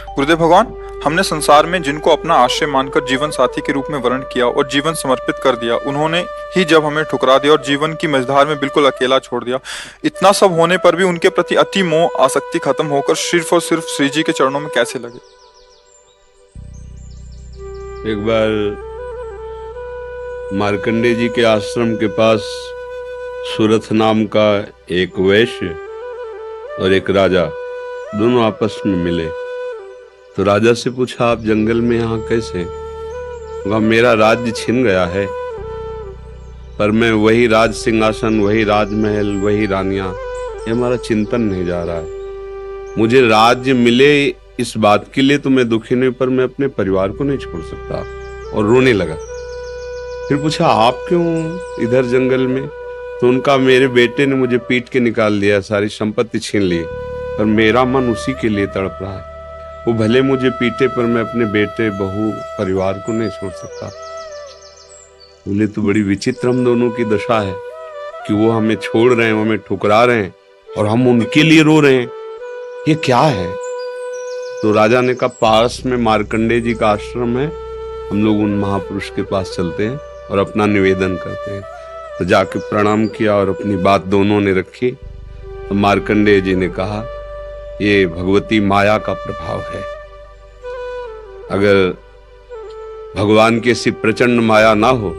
गुरुदेव भगवान, हमने संसार में जिनको अपना आश्रय मानकर जीवन साथी के रूप में वर्ण किया और जीवन समर्पित कर दिया, उन्होंने ही जब हमें ठुकरा दिया और जीवन की मझधार में बिल्कुल अकेला छोड़ दिया, इतना सब होने पर भी उनके प्रति अति मोह आसक्ति खत्म होकर सिर्फ और सिर्फ श्री जी के चरणों में कैसे लगे? एक बार मार्कंडेय जी के आश्रम के पास सुरथ नाम का एक वैश्य और एक राजा दोनों आपस में मिले। तो राजा से पूछा, आप जंगल में यहाँ कैसे? कहा, मेरा राज्य छिन गया है, पर मैं वही राज सिंहासन, वही राजमहल, वही रानियां, ये हमारा चिंतन नहीं जा रहा है। मुझे राज्य मिले इस बात के लिए तो मैं दुखी नहीं, पर मैं अपने परिवार को नहीं छोड़ सकता। और रोने लगा। फिर पूछा, आप क्यों इधर जंगल में? तो उनका, मेरे बेटे ने मुझे पीट के निकाल दिया, सारी संपत्ति छीन ली, पर मेरा मन उसी के लिए तड़प रहा है। वो भले मुझे पीटे, पर मैं अपने बेटे, बहू, परिवार को नहीं छोड़ सकता। बोले, तो बड़ी विचित्र हम दोनों की दशा है कि वो हमें छोड़ रहे हैं, वो हमें ठुकरा रहे हैं और हम उनके लिए रो रहे हैं, ये क्या है? तो राजा ने कहा, पास में मार्कंडेय जी का आश्रम है, हम लोग उन महापुरुष के पास चलते हैं और अपना निवेदन करते हैं। तो जाके प्रणाम किया और अपनी बात दोनों ने रखी। तो मार्कंडेय जी ने कहा, ये भगवती माया का प्रभाव है। अगर भगवान की ऐसी प्रचंड माया ना हो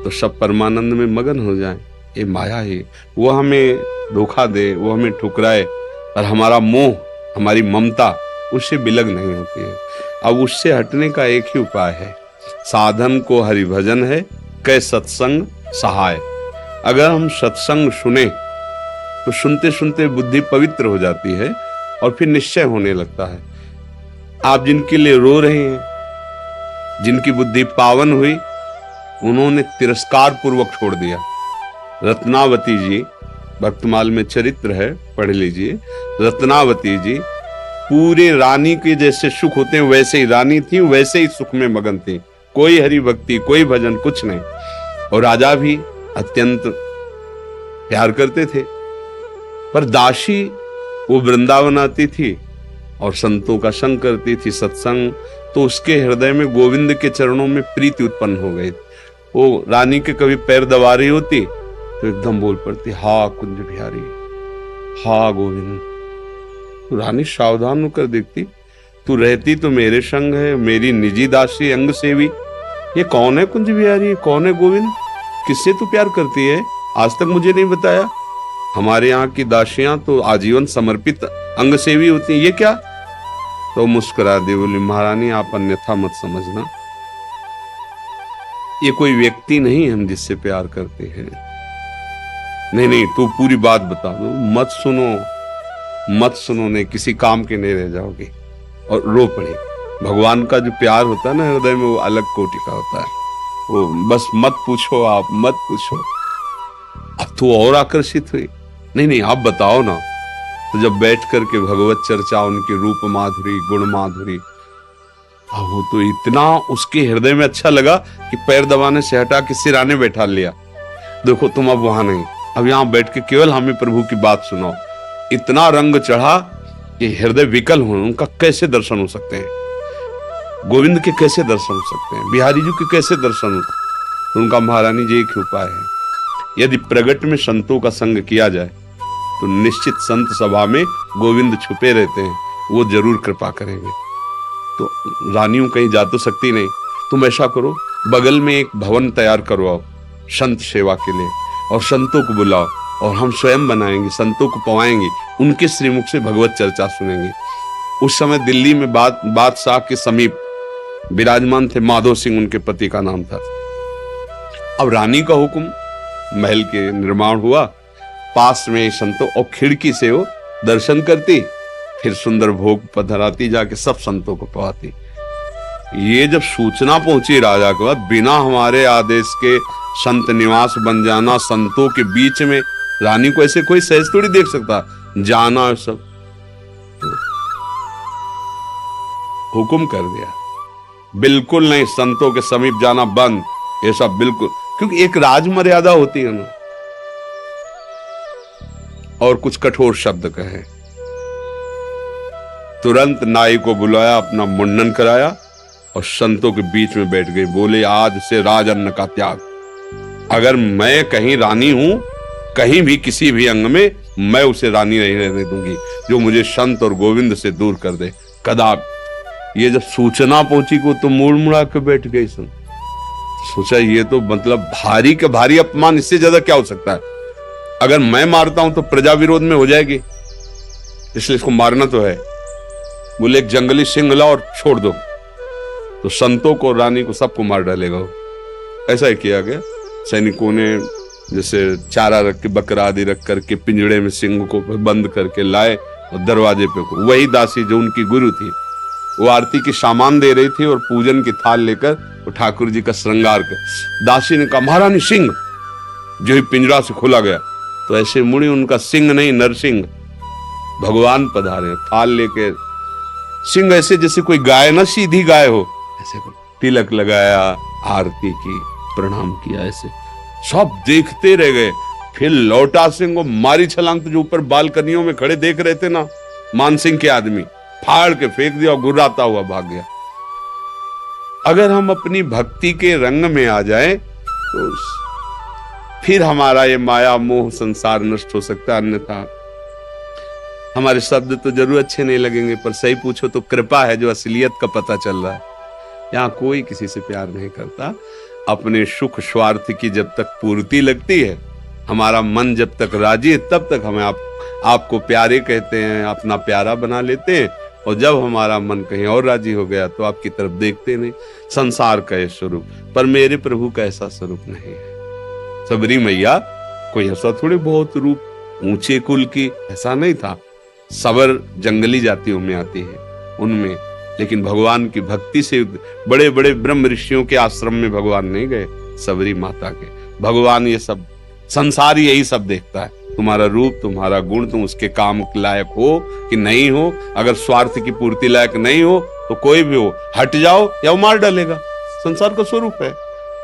तो सब परमानंद में मगन हो जाएं। ये माया ही, वो हमें धोखा दे, वो हमें ठुकराए, और हमारा मोह, हमारी ममता उससे बिलग नहीं होती है। अब उससे हटने का एक ही उपाय है, साधन को हरिभजन है, कै सत्संग सहाय। अगर हम सत्संग सुने तो सुनते सुनते बुद्धि पवित्र हो जाती है और फिर निश्चय होने लगता है। आप जिनके लिए रो रहे हैं, जिनकी बुद्धि पावन हुई, उन्होंने तिरस्कार पूर्वक छोड़ दिया। रत्नावती जी, भक्तमाल में चरित्र है, पढ़ लीजिए। रत्नावती जी पूरे रानी के जैसे सुख होते हैं वैसे ही रानी थी, वैसे ही सुख में मगन थी, कोई हरि भक्ति, कोई भजन, कुछ नहीं। और राजा भी अत्यंत प्यार करते थे। पर दासी वो वृंदावन आती थी और संतों का संग करती थी, सत्संग, तो उसके हृदय में गोविंद के चरणों में प्रीति उत्पन्न हो गई। वो रानी के कभी पैर दबा रही होती तो एकदम बोल पड़ती, हा कुंज बिहारी, हा गोविंद। तो रानी सावधान होकर देखती, तू रहती तो मेरे संग है, मेरी निजी दासी, अंग सेवी, ये कौन है कुंज बिहारी, कौन है गोविंद, किससे तू प्यार करती है? आज तक मुझे नहीं बताया। हमारे यहाँ की दासियां तो आजीवन समर्पित अंग सेवी होती हैं, ये क्या? तो मुस्कुरा दे, बोली, महारानी आप अन्यथा मत समझना, ये कोई व्यक्ति नहीं हम जिससे प्यार करते हैं। नहीं नहीं, तू पूरी बात बता दो, मत सुनो, मत सुनो, नहीं किसी काम के नहीं रह जाओगे। और रो पड़े। भगवान का जो प्यार होता है ना हृदय में, वो अलग कोटि का होता है। वो बस मत पूछो, आप मत पूछो। अब तो और आकर्षित हुई, नहीं नहीं आप बताओ ना। तो जब बैठ करके भगवत चर्चा, उनकी रूप माधुरी, गुण माधुरी, अब वो तो इतना उसके हृदय में अच्छा लगा कि पैर दबाने से हटा के सिराने बैठा लिया। देखो तुम अब वहां नहीं, अब यहाँ बैठ के केवल हमें प्रभु की बात सुनाओ। इतना रंग चढ़ा कि हृदय विकल हो, उनका कैसे दर्शन हो सकते हैं? गोविंद के कैसे दर्शन हो सकते हैं? बिहारी जी के कैसे दर्शन हो? तो उनका, महारानी जी एक ही उपाय है, यदि प्रगट में संतों का संग किया जाए तो निश्चित संत सभा में गोविंद छुपे रहते हैं, वो जरूर कृपा करेंगे। तो रानियों कहीं जा तो सकती नहीं, तुम ऐसा करो, बगल में एक भवन तैयार करवाओ संत सेवा के लिए, और संतों को बुलाओ, और हम स्वयं बनाएंगे, संतों को पवाएंगे, उनके श्रीमुख से भगवत चर्चा सुनेंगे। उस समय दिल्ली में बादशाह के समीप विराजमान थे माधो सिंह, उनके पति का नाम था। अब रानी का हुक्म, महल के निर्माण हुआ, पास में संतों, और खिड़की से वो दर्शन करती, फिर सुंदर भोग पधराती, जाके सब संतों को पवाती। ये जब सूचना पहुंची राजा के बाद, बिना हमारे आदेश के संत निवास बन जाना, संतों के बीच में, रानी को ऐसे कोई सहज थोड़ी देख सकता, जाना सब, तो हुक्म कर दिया, बिल्कुल नहीं, संतों के समीप जाना बंद, ये सब बिल्कुल, क्योंकि एक राज मर्यादा होती है ना। और कुछ कठोर शब्द कहे तुरंत नाई को बुलाया, अपना मुंडन कराया और संतों के बीच में बैठ गई। बोले, आज से राजअन्न का त्याग। अगर मैं कहीं रानी हूं, कहीं भी किसी भी अंग में, मैं उसे रानी नहीं रहने दूंगी जो मुझे संत और गोविंद से दूर कर दे। कदापि। ये जब सूचना पहुंची को तो मुड़ मुड़ा के बैठ गई। सुन, सोचा ये तो मतलब भारी का भारी अपमान, इससे ज्यादा क्या हो सकता है। अगर मैं मारता हूं तो प्रजा विरोध में हो जाएगी, इसलिए इसको मारना तो है। बोले, एक जंगली सिंह लाओ और छोड़ दो, तो संतों को, रानी को, सबको मार डालेगा। ऐसा ही किया गया। सैनिकों ने जैसे चारा रख के, बकरा आदि रख करके पिंजड़े में सिंह को बंद करके लाए और दरवाजे पे को, वही दासी जो उनकी गुरु थी, वो आरती की सामान दे रही थी और पूजन की थाल लेकर वो ठाकुर जी का श्रृंगार कर। दासी ने कहा, महारानी सिंह। जो ही पिंजरा से खोला गया तो ऐसे मुड़ी, उनका सिंह नहीं, नरसिंह भगवान पधारे, थाल लेके। सिंह ऐसे जैसे कोई गाय ना, सीधी गाय हो, ऐसे तिलक लगाया, आरती की, प्रणाम किया। ऐसे सब देखते रह गए। फिर लौटा सिंह को मारी छलांग, तो जो ऊपर बालकनियों में खड़े देख रहे थे ना मान सिंह के आदमी, फाड़ के फेंक दिया और गुर्राता हुआ भाग गया। अगर हम अपनी भक्ति के रंग में आ जाएं तो फिर हमारा ये माया मोह संसार नष्ट हो सकता है। अन्यथा हमारे शब्द तो जरूर अच्छे नहीं लगेंगे, पर सही पूछो तो कृपा है जो असलियत का पता चल रहा है। यहाँ कोई किसी से प्यार नहीं करता। अपने सुख स्वार्थ की जब तक पूर्ति लगती है, हमारा मन जब तक राजी है, तब तक हमें आपको प्यारे कहते हैं, अपना प्यारा बना लेते हैं। और जब हमारा मन कहीं और राजी हो गया तो आपकी तरफ देखते नहीं। संसार का ये स्वरूप, पर मेरे प्रभु का ऐसा स्वरूप नहीं है। सबरी मैया कोई ऐसा थोड़ी बहुत रूप ऊंचे कुल की, ऐसा नहीं था। सबर जंगली जातियों में आती है उनमें, लेकिन भगवान की भक्ति से बड़े बड़े ब्रह्म ऋषियों के आश्रम में भगवान नहीं गए, सबरी माता के। भगवान ये सब संसार यही सब देखता है, तुम्हारा रूप, तुम्हारा गुण, तुम उसके काम लायक हो कि नहीं हो। अगर स्वार्थ की पूर्ति लायक नहीं हो तो कोई भी हो, हट जाओ या वो मार डालेगा। संसार का स्वरूप है,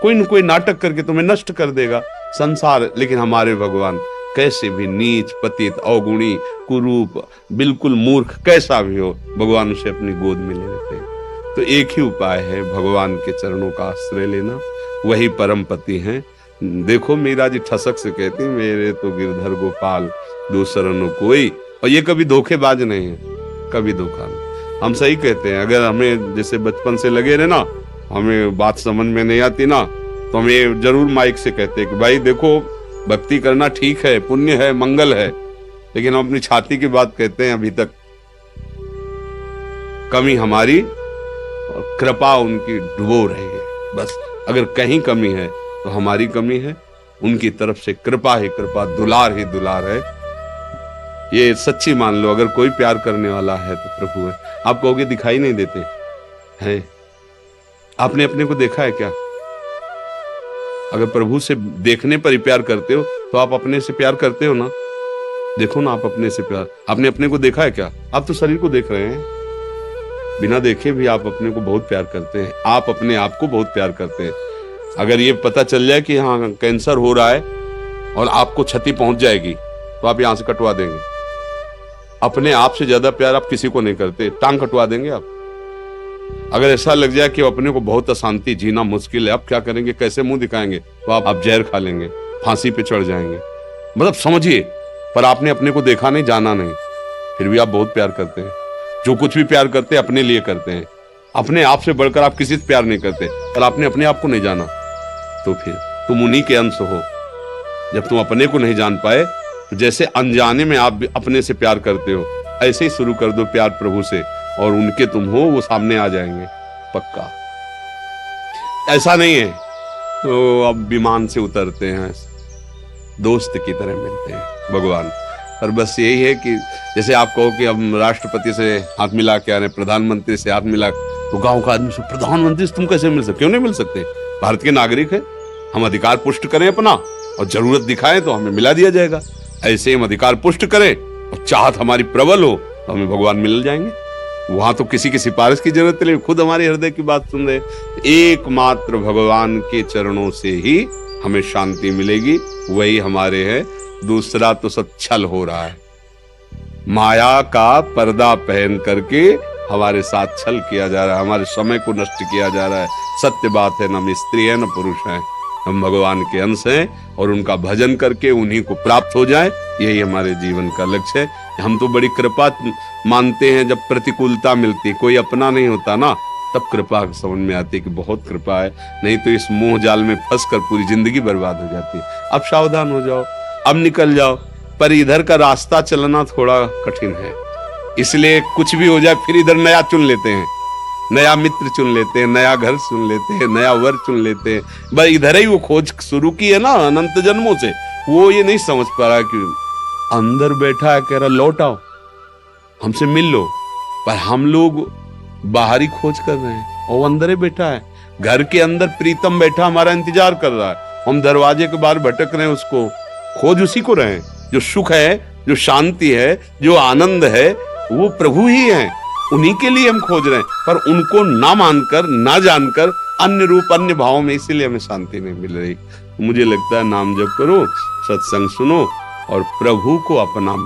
कोई न कोई नाटक करके तुम्हें नष्ट कर देगा संसार। लेकिन हमारे भगवान कैसे भी नीच, पतित, अवगुणी, कुरूप, बिल्कुल मूर्ख कैसा भी हो, भगवान उसे अपनी गोद में ले लेते हैं। तो एक ही उपाय है, भगवान के चरणों का आश्रय लेना, वही परम पति हैं। देखो मीरा जी ठसक से कहती, मेरे तो गिरधर गोपाल दूसरा न कोई। और ये कभी धोखेबाज नहीं है, कभी धोखा नहीं। हम सही कहते हैं। अगर हमें जैसे बचपन से लगे रहे ना, हमें बात समझ में नहीं आती ना, तो हम ये जरूर माइक से कहते हैं कि भाई देखो, भक्ति करना ठीक है, पुण्य है, मंगल है, लेकिन हम अपनी छाती की बात कहते हैं। अभी तक कमी हमारी और कृपा उनकी डुबो रही है। बस अगर कहीं कमी है तो हमारी कमी है, उनकी तरफ से कृपा ही कृपा, दुलार ही दुलार है। ये सच्ची मान लो। अगर कोई प्यार करने वाला है तो प्रभु है। आप कहोगे दिखाई नहीं देते हैं, आपने अपने को देखा है क्या? अगर प्रभु से देखने पर ही प्यार करते हो तो आप अपने से प्यार करते हो ना। देखो ना, आप अपने से प्यार, आपने अपने को देखा है क्या? आप तो शरीर को देख रहे हैं, बिना देखे भी आप अपने को बहुत प्यार करते हैं। आप अपने आप को बहुत प्यार करते हैं। अगर ये पता चल जाए कि हाँ कैंसर हो रहा है और आपको क्षति पहुंच जाएगी तो आप यहां से कटवा देंगे। अपने आप से ज्यादा प्यार आप किसी को नहीं करते, टांग कटवा देंगे आप। अगर ऐसा लग जाए कि अपने को बहुत अशांति, जीना मुश्किल है, आप क्या करेंगे, कैसे मुंह दिखाएंगे, तो आप जहर खा लेंगे, फांसी पे चढ़ जाएंगे। मतलब समझिए, पर आपने अपने को देखा नहीं, जाना नहीं, फिर भी आप बहुत प्यार करते हैं। जो कुछ भी प्यार करते हैं अपने लिए करते हैं। अपने आप से बढ़कर आप किसी से प्यार नहीं करते, पर आपने अपने आप को नहीं जाना, तो फिर तुम उन्हीं के अंश हो। जब तुम अपने को नहीं जान पाए, तो जैसे अनजाने में आप अपने से प्यार करते हो, ऐसे ही शुरू कर दो प्यार प्रभु से, और उनके तुम हो, वो सामने आ जाएंगे पक्का। ऐसा नहीं है तो अब विमान से उतरते हैं, दोस्त की तरह मिलते हैं भगवान। पर बस यही है कि जैसे आप कहो कि अब राष्ट्रपति से हाथ मिला के आ रहे, प्रधानमंत्री से हाथ मिला, तो गांव का आदमी से प्रधानमंत्री से तुम कैसे मिल सकते? क्यों नहीं मिल सकते? भारत के नागरिक है, हम अधिकार पुष्ट करें अपना, और जरूरत दिखाएं तो हमें मिला दिया जाएगा। ऐसे हम अधिकार पुष्ट करें और चाहत हमारी प्रबल हो तो हमें भगवान मिल जाएंगे। वहां तो किसी की सिफारिश की जरूरत नहीं, खुद हमारे हृदय की बात सुन रहे। एकमात्र भगवान के चरणों से ही हमें शांति मिलेगी, वही हमारे हैं। दूसरा तो सब छल हो रहा है। माया का पर्दा पहन करके हमारे साथ छल किया जा रहा है, हमारे समय को नष्ट किया जा रहा है। सत्य बात है, न हम स्त्री है न पुरुष है, हम भगवान के अंश हैं और उनका भजन करके उन्हीं को प्राप्त हो जाए, यही हमारे जीवन का लक्ष्य है। हम तो बड़ी कृपा मानते हैं, जब प्रतिकूलता मिलती, कोई अपना नहीं होता ना, तब कृपा समझ में आती है कि बहुत कृपा है, नहीं तो इस मोह जाल में फंस कर पूरी जिंदगी बर्बाद हो जाती है। अब सावधान हो जाओ, अब निकल जाओ, पर इधर का रास्ता चलना थोड़ा कठिन है, इसलिए कुछ भी हो जाए फिर इधर नया चुन लेते हैं, नया मित्र चुन लेते हैं, नया घर चुन लेते हैं, नया वर चुन लेते हैं। बस इधर ही वो खोज शुरू की है ना अनंत जन्मों से, वो ये नहीं समझ पा रहा कि अंदर बैठा है, कह रहा लौट आओ, हमसे मिल लो, पर हम लोग बाहरी खोज कर रहे हैं और वो अंदर ही बैठा है। घर के अंदर प्रीतम बैठा हमारा इंतजार कर रहा है, हम दरवाजे के बाहर भटक रहे हैं, उसको खोज उसी को रहे हैं। जो सुख है, जो शांति है, जो आनंद है, वो प्रभु ही है, उन्हीं के लिए हम खोज रहे हैं, पर उनको ना मानकर, ना जानकर, अन्य रूप अन्य भावों में, इसीलिए हमें शांति नहीं मिल रही। मुझे लगता है नाम जप करो, सत्संग सुनो और प्रभु को अपना मान